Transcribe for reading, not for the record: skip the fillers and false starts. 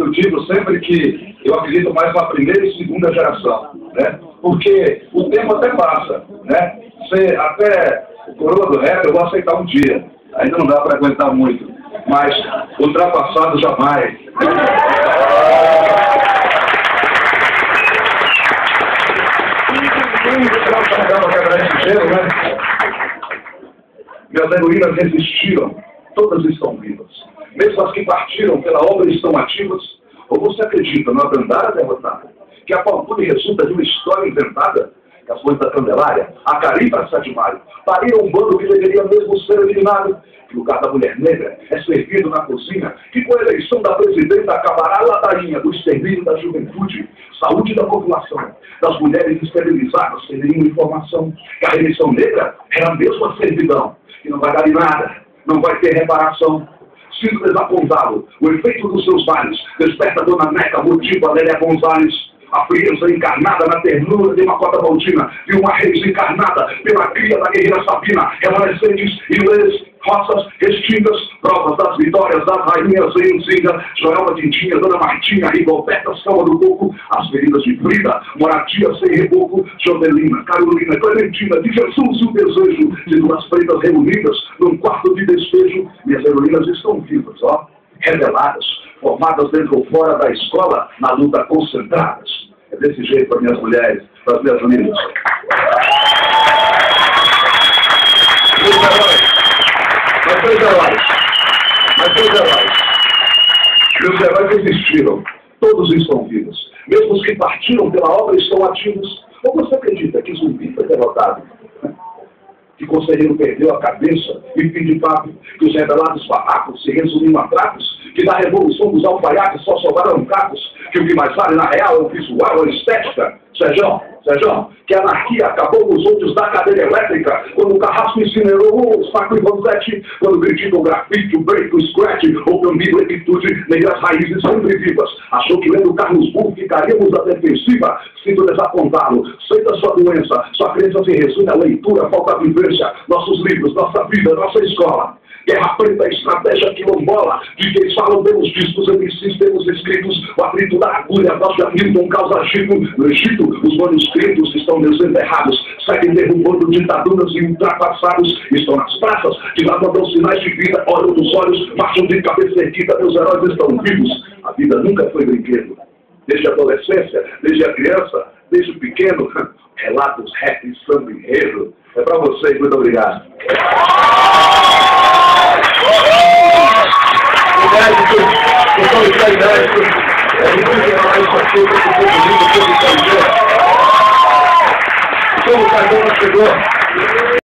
eu digo sempre que eu acredito mais na primeira e segunda geração, né? Porque o tempo até passa, né? Você, até o coroa do rap eu vou aceitar um dia, ainda não dá para aguentar muito, mas ultrapassado jamais. Minhas heroínas resistiram, todas estão vivas. Mesmo as que partiram pela obra estão ativas. Ou você acredita na Dandara derrotada, que a Palpune resulta de uma história inventada? Que as flores da Candelária, a Caripa Sadimário, pariram um bando que deveria mesmo ser eliminado. Que o lugar da mulher negra é servido na cozinha, que com a eleição da presidenta acabará a ladainha do extermínio da juventude, saúde da população, das mulheres esterilizadas sem nenhuma informação. Que a eleição negra é a mesma servidão, que não vai dar em nada, não vai ter reparação. Sinto desapontado, o efeito dos seus males desperta Dona Neca, motiva Lélia Gonzalez. A frieza encarnada na ternura de uma cota baldina e uma reis encarnada pela cria da guerreira Sabina, remanescentes, ilês, roças, extintas, provas das vitórias das rainhas em Zinga, Joelma Tintinha, Dona Martinha, Rigoberta, Salva do Coco, as feridas de Frida, Moratia sem reboco, Jodelina, Carolina, Clementina, de Jesus o desejo de duas pretas reunidas num quarto de despejo. Minhas heroínas estão vivas, ó, reveladas, formadas dentro ou fora da escola, na luta concentradas. É desse jeito para minhas mulheres, para as minhas amigas. Meus heróis existiram, todos estão vivos. Mesmo os que partiram pela obra estão ativos. Ou você acredita que Zumbi foi derrotado? Que Conselheiro perdeu a cabeça e fim de papo? Que os revelados barracos se resumiram a trapos? Que da revolução dos alfaiates só sobraram cacos? Que o que mais vale na real é o visual, a estética? Sérgio, que a anarquia acabou com os outros da cadeira elétrica, quando o Carrasco incinerou os Paco e Vanzetti, quando critica o grafite, o break, o scratch, ou cambiou a atitude, negras raízes sempre vivas. Achou que lendo Carlos Burro ficaríamos à defensiva? Sinto desapontá-lo, sei da sua doença, sua crença se resume à leitura, falta vivência, nossos livros, nossa vida, nossa escola. Guerra Preta, estratégia quilombola, de quem falam pelos discos, entre si temos escritos, o atrito da agulha, a voz de Hamilton causa agito. No Egito, os manuscritos estão desenterrados, seguem derrubando ditaduras e ultrapassados, estão nas praças, que lá mandam sinais de vida, olham nos olhos, marcham de cabeça erguida, meus heróis estão vivos. A vida nunca foi brinquedo. Desde a adolescência, desde a criança, desde o pequeno, relatos, rap, samba, enredo. É para vocês, muito obrigado. Como cada um chegou.